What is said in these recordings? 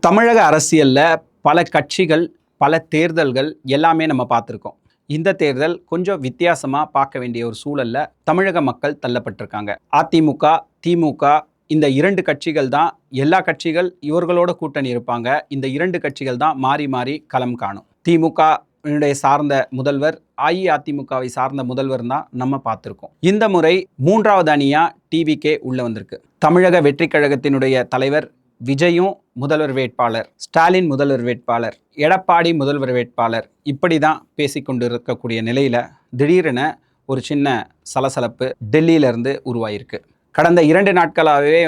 தமிழக அரசியல்ல பல கட்சிகள், பல தேர்தல்கள் எல்லாமே நம்ம பார்த்துருக்கோம். இந்த தேர்தல் கொஞ்சம் வித்தியாசமா பார்க்க வேண்டிய ஒரு சூழல்ல தமிழக மக்கள் தள்ளப்பட்டிருக்காங்க. அதிமுக, திமுக இந்த 2 கட்சிகள் தான் எல்லா கட்சிகள் இவர்களோட கூட்டணி இருப்பாங்க. இந்த 2 கட்சிகள் தான் மாறி மாறி களம் காணும். திமுக சார்ந்த முதல்வர், அஇஅதிமுகவை சார்ந்த முதல்வர் தான் நம்ம பார்த்துருக்கோம். இந்த முறை 3வது அணியா டிவிகே உள்ள வந்திருக்கு. தமிழக வெற்றி கழகத்தினுடைய தலைவர் விஜயும் முதல்வர் வேட்பாளர், ஸ்டாலின் முதல்வர் வேட்பாளர், எடப்பாடி முதல்வர் வேட்பாளர், இப்படி தான் பேசிக்கொண்டு இருக்கக்கூடிய நிலையில் திடீரென ஒரு சின்ன சலசலப்பு டெல்லியிலிருந்து உருவாயிருக்கு. கடந்த 2 நாட்களாகவே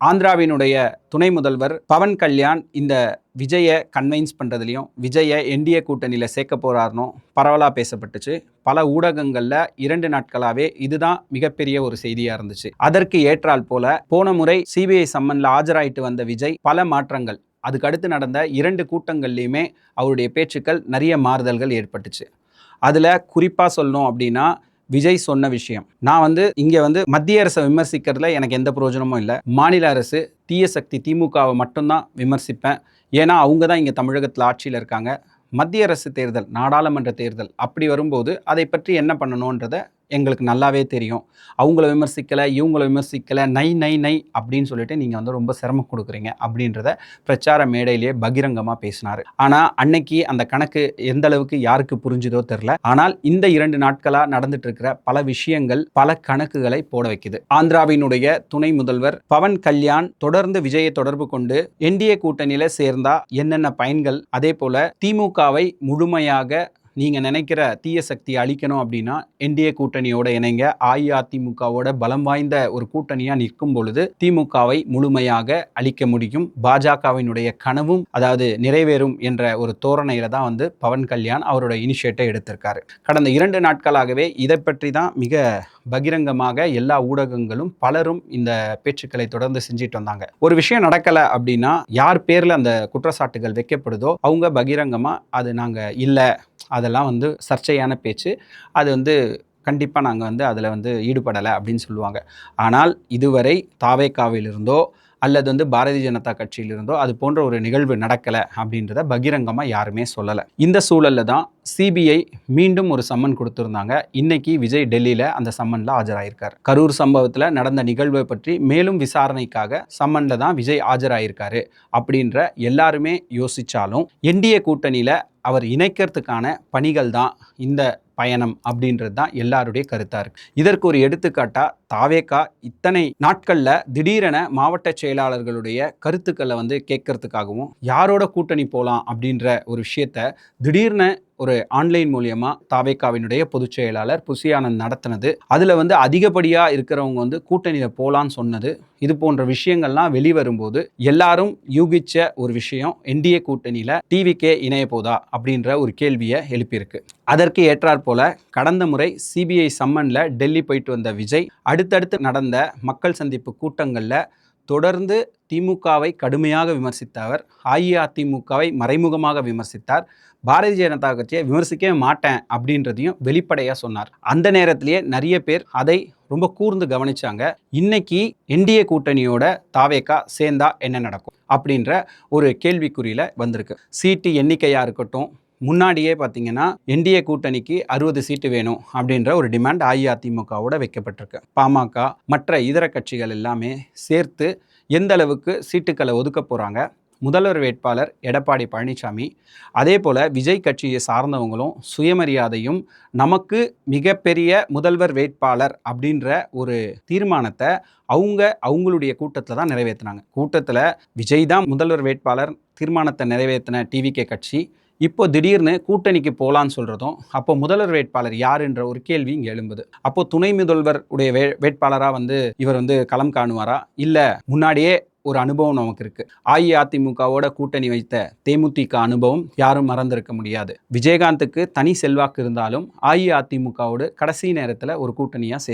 ஆந்திராவினுடைய துணை முதல்வர் பவன் கல்யாண் இந்த விஜயை கன்வின்ஸ் பண்ணுறதுலையும் விஜயை என்டிஏ கூட்டணியில் சேர்க்க போகிறாருனோ பரவலாக பேசப்பட்டுச்சு. பல ஊடகங்களில் 2 நாட்களாகவே இதுதான் மிகப்பெரிய ஒரு செய்தியாக இருந்துச்சு. அதற்கு ஏற்றால் போல போன முறை சிபிஐ சம்மனில் ஆஜராயிட்டு வந்த விஜய் பல மாற்றங்கள், அதுக்கு அடுத்து நடந்த 2 கூட்டங்கள்லையுமே அவருடைய பேச்சுக்கள் நிறைய மாறுதல்கள் ஏற்பட்டுச்சு. அதில் குறிப்பாக சொல்லணும் அப்படின்னா விஜய் சொன்ன விஷயம், நான் இங்கே மத்திய அரசை விமர்சிக்கிறதுல எனக்கு எந்த பிரயோஜனமும் இல்லை. மாநில அரசு தீய சக்தி திமுகவை மட்டும்தான் விமர்சிப்பேன். ஏன்னா அவங்க தான் இங்கே தமிழகத்தில் ஆட்சியில் இருக்காங்க. மத்திய அரசு தேர்தல், நாடாளுமன்ற தேர்தல் அப்படி வரும்போது அதை பற்றி என்ன பண்ணணுன்றதை எங்களுக்கு நல்லாவே தெரியும். அவங்கள விமர்சிக்கலை, இவங்கள விமர்சிக்கலை, நை நை நை அப்படின்னு சொல்லிட்டு நீங்கள் ரொம்ப சிரமம் கொடுக்குறீங்க அப்படின்றத பிரச்சார மேடையிலேயே பகிரங்கமாக பேசினார். ஆனால் அன்னைக்கு அந்த கணக்கு எந்த அளவுக்கு யாருக்கு புரிஞ்சுதோ தெரில. ஆனால் இந்த 2 நாட்களாக நடந்துட்டு இருக்கிற பல விஷயங்கள் பல கணக்குகளை போட வைக்குது. ஆந்திராவினுடைய துணை முதல்வர் பவன் கல்யாண் தொடர்ந்து விஜயை தொடர்பு கொண்டு என்டிஏ கூட்டணியில் சேர்ந்தா என்னென்ன பயன்கள், அதே போல திமுகவை முழுமையாக நீங்கள் நினைக்கிற தீய சக்தியை அழிக்கணும் அப்படின்னா என்டிஏ கூட்டணியோட இணைங்க, அஇஅதிமுகவோட பலம் வாய்ந்த ஒரு கூட்டணியாக நிற்கும் பொழுது திமுகவை முழுமையாக அழிக்க முடியும், பாஜகவினுடைய கனவும் அதாவது நிறைவேறும் என்ற ஒரு தோரணையில தான் பவன் கல்யாண் அவரோட இனிஷியேட்டை எடுத்திருக்காரு. கடந்த 2 நாட்களாகவே இதை பற்றி தான் மிக பகிரங்கமாக எல்லா ஊடகங்களும் பலரும் இந்த பேச்சுக்களை தொடர்ந்து செஞ்சுட்டு வந்தாங்க. ஒரு விஷயம் நடக்கலை அப்படின்னா யார் பேரில் அந்த குற்றச்சாட்டுகள் வைக்கப்படுதோ அவங்க பகிரங்கமாக அது நாங்கள் இல்லை, அதெல்லாம் சர்ச்சையான பேச்சு, அது கண்டிப்பாக நாங்கள் அதில் ஈடுபடலை அப்படின்னு சொல்லுவாங்க. ஆனால் இதுவரை தாவேகாவிலிருந்தோ அல்லது பாரதிய ஜனதா கட்சியிலிருந்தோ அது போன்ற ஒரு நிகழ்வு நடக்கலை அப்படின்றத பகிரங்கமாக யாருமே சொல்லலை. இந்த சூழலில் தான் சிபிஐ மீண்டும் ஒரு சம்மன் கொடுத்துருந்தாங்க. இன்னைக்கு விஜய் டெல்லியில் அந்த சம்மனில் ஆஜராயிருக்கார். கரூர் சம்பவத்தில் நடந்த நிகழ்வை பற்றி மேலும் விசாரணைக்காக சம்மனில் தான் விஜய் ஆஜராயிருக்காரு அப்படின்ற எல்லாருமே யோசித்தாலும் என்டிஏ கூட்டணியில் அவர் இணைக்கிறதுக்கான பணிகள் தான் இந்த பயணம் அப்படின்றது தான் எல்லாருடைய கருத்தாக இருக்குது. இதற்கு ஒரு எடுத்துக்காட்டாக தாவேகா இத்தனை நாட்களில் திடீரென மாவட்ட செயலாளர்களுடைய கருத்துக்களை கேட்கறதுக்காகவும் யாரோட கூட்டணி போகலாம் அப்படின்ற ஒரு விஷயத்த திடீர்னு ஒரு ஆன்லைன் மூலியமாக தாவேகாவினுடைய பொதுச் செயலாளர் புசியானந்த் நடத்தினது, அதில் அதிகப்படியாக இருக்கிறவங்க கூட்டணியில் போகலான்னு சொன்னது, இது போன்ற விஷயங்கள்லாம் வெளிவரும்போது எல்லாரும் யூகிச்ச ஒரு விஷயம், என்டிஏ கூட்டணியில் டிவிகே இணைய போதா அப்படின்ற ஒரு கேள்வியை எழுப்பியிருக்கு. அதற்கு ஏற்றாற் போல கடந்த முறை சிபிஐ சம்மனில் டெல்லி போயிட்டு வந்த விஜய் அடுத்தடுத்து நடந்த மக்கள் சந்திப்பு கூட்டங்களில் தொடர்ந்து திமுகவை கடுமையாக விமர்சித்தவர், அஇஅதிமுகவை மறைமுகமாக விமர்சித்தார், பாரதிய ஜனதா கட்சியை விமர்சிக்கவே மாட்டேன் அப்படின்றதையும் வெளிப்படையாக சொன்னார். அந்த நேரத்திலேயே நிறைய பேர் அதை ரொம்ப கூர்ந்து கவனிச்சாங்க. இன்னைக்கு என்டிஏ கூட்டணியோட தாவேகா சேர்ந்தா என்ன நடக்கும் அப்படின்ற ஒரு கேள்விக்குறியில் வந்திருக்கு. சீட்டு எண்ணிக்கையாக இருக்கட்டும், முன்னாடியே பார்த்தீங்கன்னா என்டிஏ கூட்டணிக்கு 60 சீட்டு வேணும் அப்படின்ற ஒரு டிமாண்ட் அஇஅதிமுகவோட வைக்கப்பட்டிருக்கு. பாமக மற்ற இதர கட்சிகள் எல்லாமே சேர்த்து எந்த அளவுக்கு சீட்டுக்களை ஒதுக்க போகிறாங்க, முதல்வர் வேட்பாளர் எடப்பாடி பழனிசாமி, அதே போல் விஜய் கட்சியை சார்ந்தவங்களும் சுயமரியாதையும் நமக்கு மிகப்பெரிய முதல்வர் வேட்பாளர் அப்படின்ற ஒரு தீர்மானத்தை அவங்களுடைய கூட்டத்தில் தான் நிறைவேற்றினாங்க. கூட்டத்தில் விஜய் தான் முதல்வர் வேட்பாளர் தீர்மானத்தை நிறைவேற்றின டிவிகே கட்சி இப்போ திடீர்னு கூட்டணிக்கு போகலான்னு சொல்கிறதும், அப்போ முதல்வர் வேட்பாளர் யாருன்ற ஒரு கேள்வி இங்கே எழும்புது. அப்போ துணை முதல்வர் உடைய வேட்பாளராக இவர் களம் காணுவாரா, இல்லை முன்னாடியே ஒரு அனுபவம் நமக்கு இருக்குது, அஇஅதிமுகவோட கூட்டணி வைத்த தேமுதிக அனுபவம் யாரும் மறந்திருக்க முடியாது. விஜயகாந்துக்கு தனி செல்வாக்கு இருந்தாலும் அஇஅதிமுகவோடு கடைசி நேரத்தில் ஒரு கூட்டணியாக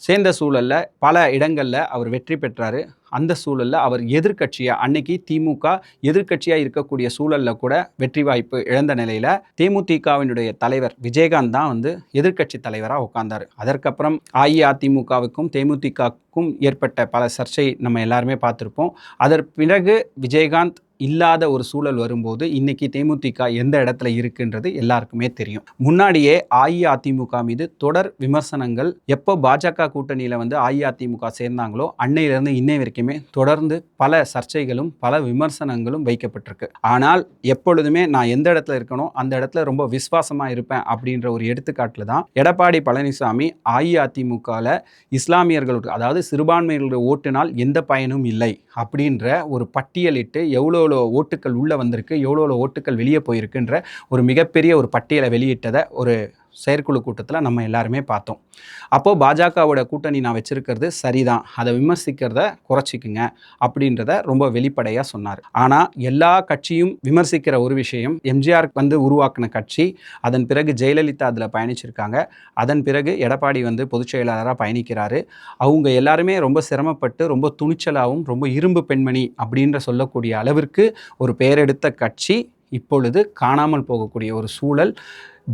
சேர்ந்த சூழலில் பல இடங்களில் அவர் வெற்றி பெற்றார். அந்த சூழலில் அவர் எதிர்கட்சியாக, அன்னைக்கு திமுக எதிர்கட்சியாக இருக்கக்கூடிய சூழலில் கூட வெற்றி வாய்ப்பு இழந்த நிலையில் தேமுதிகவினுடைய தலைவர் விஜயகாந்த் தான் எதிர்கட்சி தலைவராக உட்கார்ந்தார். அதற்கப்புறம் அஇஅதிமுகவுக்கும் தேமுதிகவுக்கும் ஏற்பட்ட பல சர்ச்சை நம்ம எல்லாருமே பார்த்துருப்போம். அதற்கு பிறகு விஜயகாந்த் இல்லாத ஒரு சூழல் வரும்போது இன்னைக்கு தேமுதிக எந்த இடத்துல இருக்குன்றது எல்லாருக்குமே தெரியும். முன்னாடியே அஇஅதிமுக மீது தொடர் விமர்சனங்கள் எப்போ பாஜக கூட்டணியில் வந்து அஇஅதிமுக சேர்ந்தாங்களோ அன்னையிலிருந்து இன்னை வரைக்குமே தொடர்ந்து பல சர்ச்சைகளும் பல விமர்சனங்களும் வைக்கப்பட்டிருக்கு. ஆனால் எப்பொழுதுமே நான் எந்த இடத்துல இருக்கணும் அந்த இடத்துல ரொம்ப விசுவாசமாக இருப்பேன் அப்படின்ற ஒரு எடுத்துக்காட்டில் தான் எடப்பாடி பழனிசாமி அஇஅதிமுகவில் இஸ்லாமியர்களுக்கு, அதாவது சிறுபான்மையினருடைய ஓட்டுனால் எந்த பயனும் இல்லை அப்படின்ற ஒரு பட்டியலிட்டு எவ்வளோ ஓட்டுக்கள் உள்ளே வந்திருக்கு, எவ்வளோ ஓட்டுக்கள் வெளியே போயிருக்குன்ற ஒரு மிகப்பெரிய ஒரு பட்டியலை வெளியிட்டதை ஒரு செயற்குழு கூட்டத்தில் நம்ம எல்லாருமே பார்த்தோம். அப்போது பாஜகவோட கூட்டணி நான் வச்சிருக்கிறது சரிதான், அதை விமர்சிக்கிறத குறைச்சிக்குங்க அப்படின்றத ரொம்ப வெளிப்படையாக சொன்னார். ஆனால் எல்லா கட்சியும் விமர்சிக்கிற ஒரு விஷயம், எம்ஜிஆர் வந்து உருவாக்கின கட்சி, அதன் பிறகு ஜெயலலிதா அதில் பயணிச்சிருக்காங்க, அதன் பிறகு எடப்பாடி வந்து பொதுச் செயலாளராக பயணிக்கிறாரு. அவங்க எல்லாருமே ரொம்ப சிரமப்பட்டு ரொம்ப துணிச்சலாகவும் ரொம்ப இரும்பு பெண்மணி அப்படின்ற சொல்லக்கூடிய அளவிற்கு ஒரு பெயரெடுத்த கட்சி இப்பொழுது காணாமல் போகக்கூடிய ஒரு சூழல்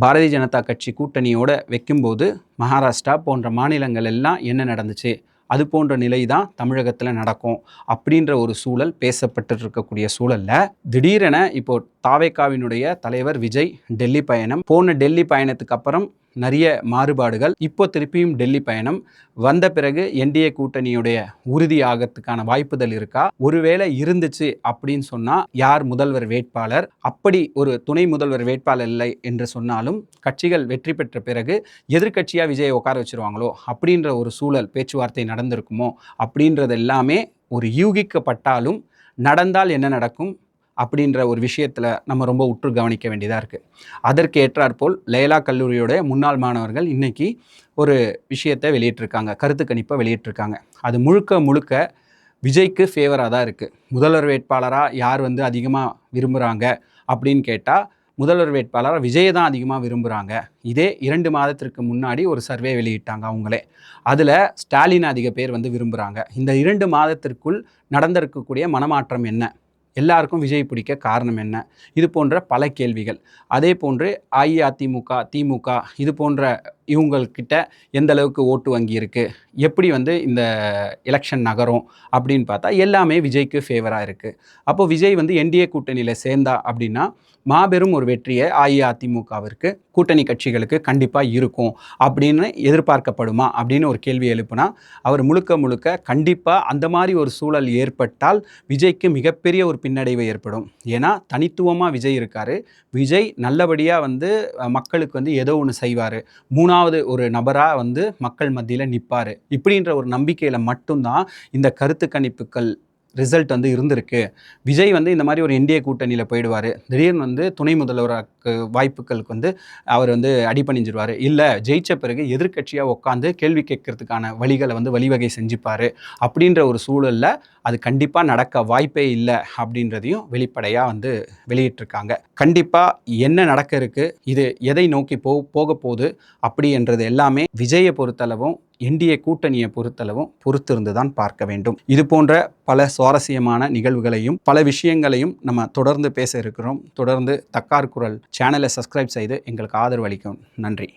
பாரதிய ஜனதா கட்சி கூட்டணியோடு வைக்கும்போது மகாராஷ்டிரா போன்ற மாநிலங்கள் எல்லாம் என்ன நடந்துச்சு, அது போன்ற நிலை தான் தமிழகத்தில் நடக்கும் அப்படின்ற ஒரு சூழல் பேசப்பட்டு இருக்கக்கூடிய சூழலில் திடீரென இப்போ தாவேகாவினுடைய தலைவர் விஜய் டெல்லி பயணம், போன டெல்லி பயணத்துக்கு அப்புறம் நிறைய மாறுபாடுகள், இப்போ திருப்பியும் டெல்லி பயணம் வந்த பிறகு என்டிஏ கூட்டணியுடைய உறுதி ஆகிறதுக்கான வாய்ப்புகள் இருக்கா, ஒருவேளை இருந்துச்சு அப்படின்னு சொன்னால் யார் முதல்வர் வேட்பாளர், அப்படி ஒரு துணை முதல்வர் வேட்பாளர் இல்லை என்று சொன்னாலும் கட்சிகள் வெற்றி பெற்ற பிறகு எதிர்கட்சியாக விஜயை உட்கார வச்சிருவாங்களோ அப்படின்ற ஒரு சூழல் பேச்சுவார்த்தை நடந்திருக்குமோ அப்படின்றது எல்லாமே ஒரு யூகிக்கப்பட்டாலும் நடந்தால் என்ன நடக்கும் அப்படின்ற ஒரு விஷயத்தில் நம்ம ரொம்ப உற்று கவனிக்க வேண்டியதாக இருக்குது. அதற்கு ஏற்றாற்போல் லைலா கல்லூரியோட முன்னாள் மாணவர்கள் இன்றைக்கி ஒரு விஷயத்தை வெளியிட்டிருக்காங்க, கருத்து கணிப்பை வெளியிட்டிருக்காங்க. அது முழுக்க விஜய்க்கு ஃபேவராக தான் இருக்குது. முதல்வர் வேட்பாளராக யார் வந்து அதிகமாக விரும்புகிறாங்க அப்படின்னு கேட்டால் முதல்வர் வேட்பாளராக விஜயை தான் அதிகமாக விரும்புகிறாங்க. இதே 2 மாதத்திற்கு முன்னாடி ஒரு சர்வே வெளியிட்டாங்க அவங்களே. அதில் ஸ்டாலின் அதிக பேர் வந்து விரும்புகிறாங்க. இந்த 2 மாதத்திற்குள் நடந்திருக்கக்கூடிய மனமாற்றம் என்ன, எல்லாருக்கும் விஜய் பிடிக்க காரணம் என்ன, இது போன்ற பல கேள்விகள். அதே போன்று அஇஅதிமுக, திமுக இது போன்ற இவங்கக்கிட்ட எந்த அளவுக்கு ஓட்டு வங்கி இருக்குது, எப்படி வந்து இந்த எலெக்ஷன் நகரும் அப்படின்னு பார்த்தா எல்லாமே விஜய்க்கு ஃபேவராக இருக்குது. அப்போது விஜய் வந்து என்டிஏ கூட்டணியில் சேர்ந்தா அப்படின்னா மாபெரும் ஒரு வெற்றியை அஇஅதிமுகவிற்கு, கூட்டணி கட்சிகளுக்கு கண்டிப்பாக இருக்கும் அப்படின்னு எதிர்பார்க்கப்படுமா அப்படின்னு ஒரு கேள்வி எழுப்புனா அவர் முழுக்க கண்டிப்பாக அந்த மாதிரி ஒரு சூழல் ஏற்பட்டால் விஜய்க்கு மிகப்பெரிய ஒரு பின்னடைவு ஏற்படும். ஏன்னா தனித்துவமாக விஜய் இருக்கார். விஜய் நல்லபடியாக வந்து மக்களுக்கு வந்து ஏதோ ஒன்று செய்வார், 3வது ஒரு நபராக வந்து மக்கள் மத்தியில் நிற்பார், இப்படின்ற ஒரு நம்பிக்கையில் மட்டும்தான் இந்த கருத்து கணிப்புகள் ரிசல்ட் வந்து இருந்திருக்கு. விஜய் வந்து இந்த மாதிரி ஒரு என்டிஏ கூட்டணியில் போயிடுவார், திடீர்னு வந்து துணை முதல்வருக்கு வாய்ப்புகளுக்கு வந்து அவர் வந்து அடிபணிஞ்சிருவார், இல்லை ஜெயிச்ச பிறகு எதிர்கட்சியாக உட்காந்து கேள்வி கேட்கறதுக்கான வழிகளை வந்து வழிவகை செஞ்சுப்பார் அப்படின்ற ஒரு சூழலில் அது கண்டிப்பாக நடக்க வாய்ப்பே இல்லை அப்படின்றதையும் வெளிப்படையாக வந்து வெளியிட்டிருக்காங்க. கண்டிப்பாக என்ன நடக்க இருக்குது, இது எதை நோக்கி போக போகுது அப்படின்றது எல்லாமே விஜயை பொறுத்தளவும் என்டிஏ கூட்டணியை பொறுத்தளவும் பொறுத்திருந்து தான் பார்க்க வேண்டும். இது போன்ற பல சுவாரஸ்யமான நிகழ்வுகளையும் பல விஷயங்களையும் நம்ம தொடர்ந்து பேச இருக்கிறோம். தொடர்ந்து தக்கார் குரல் சேனலை சப்ஸ்கிரைப் செய்து எங்களுக்கு ஆதரவு அளிக்கும். நன்றி.